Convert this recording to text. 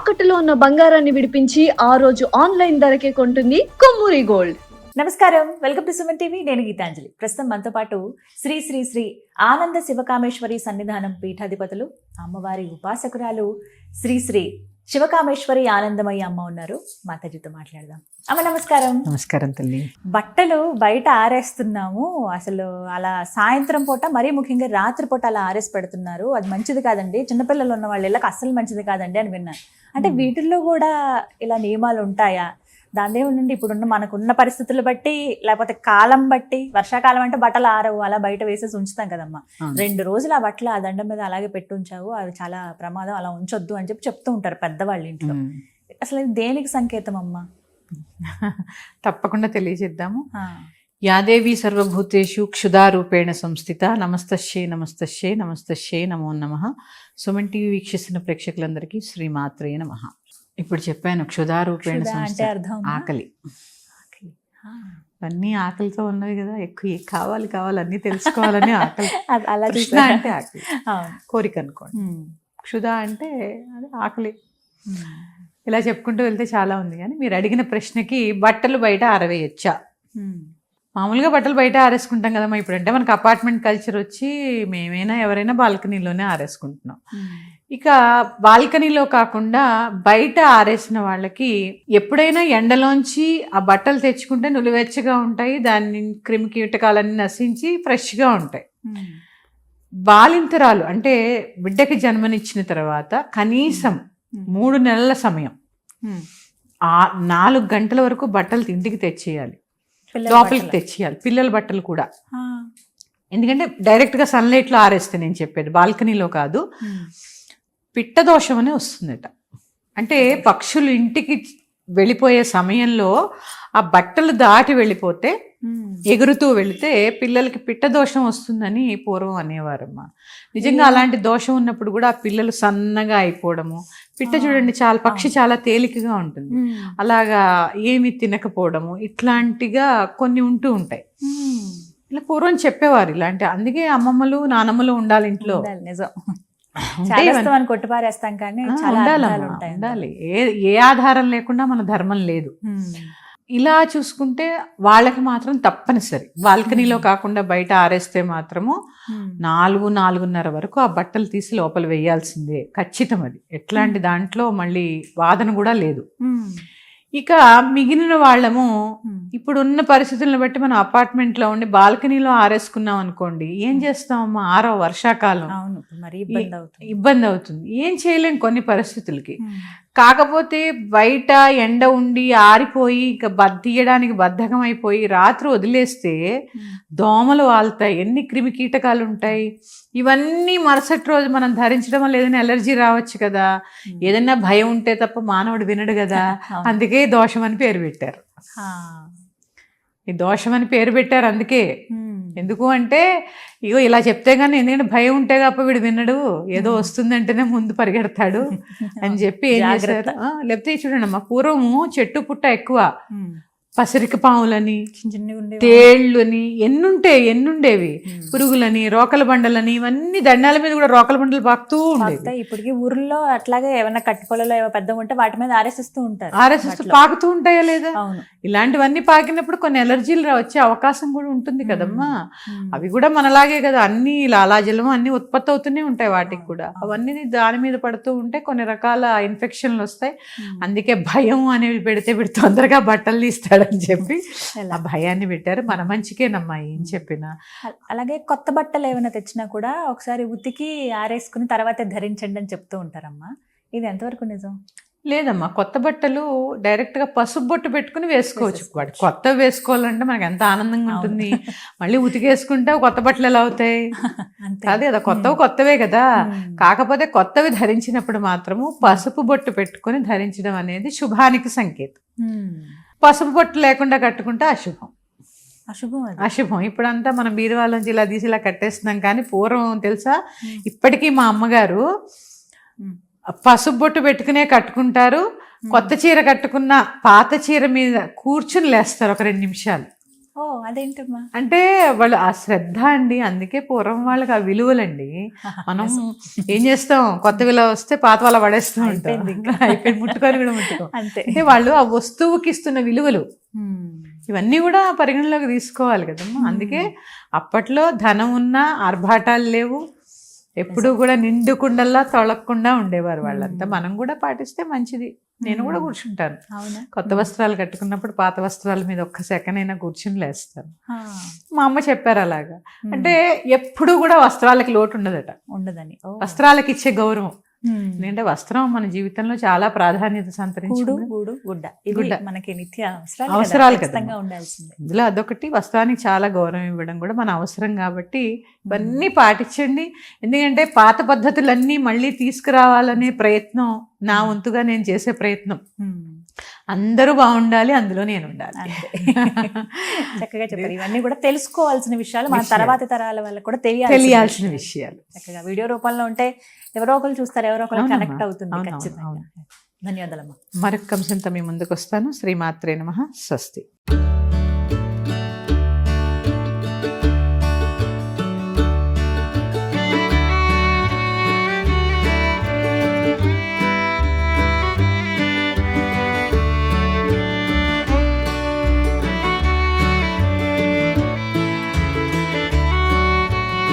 తాకట్టులో ఉన్న బంగారాన్ని విడిపించి ఆ రోజు ఆన్లైన్ ధరకే కొంటుంది కొమ్మూరి గోల్డ్. నమస్కారం, వెల్కమ్ టు సుమన్ టీవీ. నేను గీతాంజలి. ప్రస్తుతం మనతో పాటు శ్రీ శ్రీ శ్రీ ఆనంద శివకామేశ్వరి సన్నిధానం పీఠాధిపతులు, అమ్మవారి ఉపాసకురాలు శ్రీ శ్రీ శివకామేశ్వరి ఆనందమయ్య అమ్మ ఉన్నారు. మాతాజీతో మాట్లాడదాం. అమ్మ నమస్కారం. నమస్కారం తల్లి. బట్టలు బయట ఆరేస్తున్నాము, అసలు అలా సాయంత్రం పూట, మరీ ముఖ్యంగా రాత్రి పూట అలా ఆరేసి పెడుతున్నారు. అది మంచిది కాదండి, చిన్నపిల్లలు ఉన్న వాళ్ళ ఇళ్ళకి అస్సలు మంచిది కాదండి అని విన్నాను. అంటే వీటిల్లో కూడా ఇలా నియమాలు ఉంటాయా? దాని ఏముందండి, ఇప్పుడున్న మనకున్న పరిస్థితులు బట్టి, లేకపోతే కాలం బట్టి, వర్షాకాలం అంటే బట్టలు ఆరవు, అలా బయట వేసేసి ఉంచుతాం కదమ్మా. 2 రోజులు ఆ బట్టలు ఆ దండం మీద అలాగే పెట్టి ఉంచావు, అది చాలా ప్రమాదం, అలా ఉంచొద్దు అని చెప్తూ ఉంటారు పెద్దవాళ్ళు ఇంట్లో. అసలు ఇది దేనికి సంకేతం అమ్మా? తప్పకుండా తెలియజేద్దాము. యాదేవి సర్వభూతేషు క్షుధారూపేణ సంస్థిత నమస్తశ్యే నమస్తశ్యే నమస్తశ్యే నమో నమః. సుమన్ టీవీ వీక్షిస్తున్న ప్రేక్షకులందరికీ శ్రీమాత్రే నమః. ఇప్పుడు చెప్పాను, క్షుధారూపేణ ఆకలి. అన్నీ ఆకలితో ఉన్నవి కదా, ఎక్కువ కావాలి కావాలి అన్నీ తెలుసుకోవాలని ఆకలి. అలా కృష్ణ అంటే ఆకలి, కోరిక అనుకోండి. క్షుధ అంటే అది ఆకలి. ఇలా చెప్పుకుంటూ వెళ్తే చాలా ఉంది, కానీ మీరు అడిగిన ప్రశ్నకి బట్టలు బయట ఆరవేయచ్చా? మామూలుగా బట్టలు బయట ఆరేసుకుంటాం కదమ్మా. ఇప్పుడంటే మనకు అపార్ట్మెంట్ కల్చర్ వచ్చి మేమైనా ఎవరైనా బాల్కనీలోనే ఆరేసుకుంటున్నాం. ఇక బాల్కనీలో కాకుండా బయట ఆరేసిన వాళ్ళకి ఎప్పుడైనా ఎండలోంచి ఆ బట్టలు తెచ్చుకుంటే నులివెచ్చగా ఉంటాయి, దాన్ని క్రిమి కీటకాలన్నీ నశించి ఫ్రెష్గా ఉంటాయి. బాలింతరాలు అంటే బిడ్డకి జన్మనిచ్చిన తర్వాత కనీసం 3 నెలల సమయం, 4 గంటల వరకు బట్టలు ఇంటికి తెచ్చేయాలి, లోపలికి తెచ్చేయాలి. పిల్లల బట్టలు కూడా. ఎందుకంటే డైరెక్ట్గా సన్లైట్లో ఆరేస్తే, నేను చెప్పేది బాల్కనీలో కాదు, పిట్ట దోషం అని వస్తుందట. అంటే పక్షులు ఇంటికి వెళ్ళిపోయే సమయంలో ఆ బట్టలు దాటి వెళ్ళిపోతే, ఎగురుతూ వెళితే పిల్లలకి పిట్ట దోషం వస్తుందని పూర్వం అనేవారమ్మా. నిజంగా అలాంటి దోషం ఉన్నప్పుడు కూడా ఆ పిల్లలు సన్నగా అయిపోవడము, పిట్ట చూడండి చాలా పక్షి చాలా తేలికగా ఉంటుంది, అలాగా ఏమి తినకపోవడము, ఇట్లాంటిగా కొన్ని ఉంటూ ఉంటాయి. ఇలా పూర్వం చెప్పేవారు ఇలాంటి. అందుకే అమ్మమ్మలు నానమ్మలు ఉండాలి ఇంట్లో. నిజం, కొట్టుపారేస్తాం కానీ ఉండాలి. ఏ ఆధారం లేకుండా మన ధర్మం లేదు. ఇలా చూసుకుంటే వాళ్ళకి మాత్రం తప్పనిసరి బాల్కనీలో కాకుండా బయట ఆరేస్తే మాత్రము 4-4:30 వరకు ఆ బట్టలు తీసి లోపల వేయాల్సిందే, ఖచ్చితం. అది ఎట్లాంటి దాంట్లో మళ్ళీ వాదన కూడా లేదు. ఇక మిగిలిన వాళ్ళము ఇప్పుడున్న పరిస్థితులను బట్టి మనం అపార్ట్మెంట్లో ఉండి బాల్కనీలో ఆరేసుకున్నాం అనుకోండి, ఏం చేస్తామమ్మా? వర్షాకాలం ఇబ్బంది అవుతుంది, ఏం చేయలేం కొన్ని పరిస్థితులకి. కాకపోతే బయట ఎండ ఉండి ఆరిపోయి ఇక తీయడానికి బద్ధకం అయిపోయి రాత్రి వదిలేస్తే దోమలు వాళ్తాయి, ఎన్ని క్రిమి కీటకాలు ఉంటాయి. ఇవన్నీ మరుసటి రోజు మనం ధరించడం వల్ల ఏదైనా ఎలర్జీ రావచ్చు కదా. ఏదైనా భయం ఉంటే తప్ప మానవుడు వినడు కదా. అందుకే దోషం అని పేరు పెట్టారు. ఈ దోషం అని పేరు పెట్టారు అందుకే. ఎందుకు అంటే, ఇగో ఇలా చెప్తే కానీ ఎందుకంటే భయం ఉంటే కాప వీడు వినడు, ఏదో వస్తుందంటేనే ముందు పరిగెడతాడు అని చెప్పి ఏం చేశారు. లేకపోతే చూడండి అమ్మా, పూర్వము చెట్టు పుట్ట ఎక్కువ, పసిరిక పాములని, తేళ్లని ఎన్నుండేవి, పురుగులని, రోకల బండలని, ఇవన్నీ దండాల మీద కూడా రోకల బండలు పాకుతూ ఉండేవి. ఇప్పటికీ ఊర్లో అట్లాగే ఏమన్నా కట్టుకోలలో ఏమో పెద్దగా ఉంటే వాటి మీద ఆరేసిస్తూ పాకుతూ ఉంటాయా లేదా? ఇలాంటివన్నీ పాకినప్పుడు కొన్ని ఎలర్జీలు వచ్చే అవకాశం కూడా ఉంటుంది కదమ్మా. అవి కూడా మనలాగే కదా, అన్ని లాలాజలం అన్ని ఉత్పత్తి అవుతూనే ఉంటాయి వాటికి కూడా. అవన్నీ దాని మీద పడుతూ ఉంటే కొన్ని రకాల ఇన్ఫెక్షన్లు వస్తాయి. అందుకే భయం అనేవి పెడితే వీడు తొందరగా బట్టలు తీస్తాడు అని చెప్పి ఆ భయాన్ని పెట్టారు. మన మంచికేనమ్మా ఏం చెప్పినా. అలాగే కొత్త బట్టలు ఏమైనా తెచ్చినా కూడా ఒకసారి ఉతికి ఆరేసుకుని తర్వాతే ధరించండి అని చెప్తూ ఉంటారమ్మా. ఇది ఎంతవరకు నిజం? లేదమ్మా, కొత్త బట్టలు డైరెక్ట్గా పసుపు బొట్టు పెట్టుకుని వేసుకోవచ్చు. వాటి కొత్త వేసుకోవాలంటే మనకు ఎంత ఆనందంగా ఉంటుంది. మళ్ళీ ఉతికేసుకుంటే కొత్త బట్టలు ఎలా అవుతాయి? అదే కదా, కొత్తవే కదా. కాకపోతే కొత్తవి ధరించినప్పుడు మాత్రము పసుపు బొట్టు పెట్టుకుని ధరించడం అనేది శుభానికి సంకేతం. పసుపు బొట్టు లేకుండా కట్టుకుంటే అశుభం. ఇప్పుడంతా మనం బీరువాలోంచి ఇలా తీసి ఇలా కట్టేస్తున్నాం, కానీ పూర్వం తెలుసా, ఇప్పటికీ మా అమ్మగారు పసుపు బొట్టు పెట్టుకునే కట్టుకుంటారు. కొత్త చీర కట్టుకున్న పాత చీర మీద కూర్చుని లేస్తారు ఒక 2 నిమిషాలు. ఓ అదేంటమ్మా? అంటే వాళ్ళు ఆ శ్రద్ధ అండి, అందుకే పూర్వం వాళ్ళకి ఆ విలువలండి. మనం ఏం చేస్తాం, కొత్త విలువ వస్తే పాత వాళ్ళ పడేస్తూ ఉంటాం, అయిపోయింది ఇంకా. అయిపోయి ముట్టుకొని కూడా ముట్టుకోం. అంతే. అంటే వాళ్ళు ఆ వస్తువుకి ఇస్తున్న విలువలు ఇవన్నీ కూడా పరిగణలోకి తీసుకోవాలి కదమ్మా. అందుకే అప్పట్లో ధనం ఉన్నా ఆర్భాటాలు లేవు, ఎప్పుడు కూడా నిండు కుండల్లా తొలగకుండా ఉండేవారు వాళ్ళంతా. మనం కూడా పాటిస్తే మంచిది. నేను కూడా కూర్చుంటాను, అవునా? కొత్త వస్త్రాలు కట్టుకున్నప్పుడు పాత వస్త్రాల మీద ఒక్క సెకండ్ అయినా కూర్చుని లేస్తాను. మా అమ్మ చెప్పారు అలాగా. అంటే ఎప్పుడు కూడా వస్త్రాలకి లోటు ఉండదట, ఉండదని. వస్త్రాలకి ఇచ్చే గౌరవం. ఎందుకంటే వస్త్రం మన జీవితంలో చాలా ప్రాధాన్యత సంతరించుకుంది. గుడ్డ మనకి నిత్య అవసరాలు కదా, ఉండాల్సిందే. ఇందులో అదొకటి. వస్త్రానికి చాలా గౌరవం ఇవ్వడం కూడా మన అవసరం కాబట్టి ఇవన్నీ పాటించండి. ఎందుకంటే పాత పద్ధతులన్నీ మళ్ళీ తీసుకురావాలనే ప్రయత్నం నా వంతుగా నేను చేసే ప్రయత్నం. అందరూ బాగుండాలి, అందులో నేను ఉండాలి. చక్కగా చెప్పారు. ఇవన్నీ కూడా తెలుసుకోవాల్సిన విషయాలు, మన తర్వాతి తరాల వాళ్ళకి కూడా తెలియాల్సిన విషయాలు. చక్కగా వీడియో రూపంలో ఉంటే ఎవరో ఒకరు చూస్తారు, ఎవరో ఒకరు కనెక్ట్ అవుతుంది. ఖచ్చితంగా. ధన్యవాదాలమ్మా. మరొక అంశంతో మీ ముందుకు వస్తాను. శ్రీమాత్రే నమః. స్వస్తి.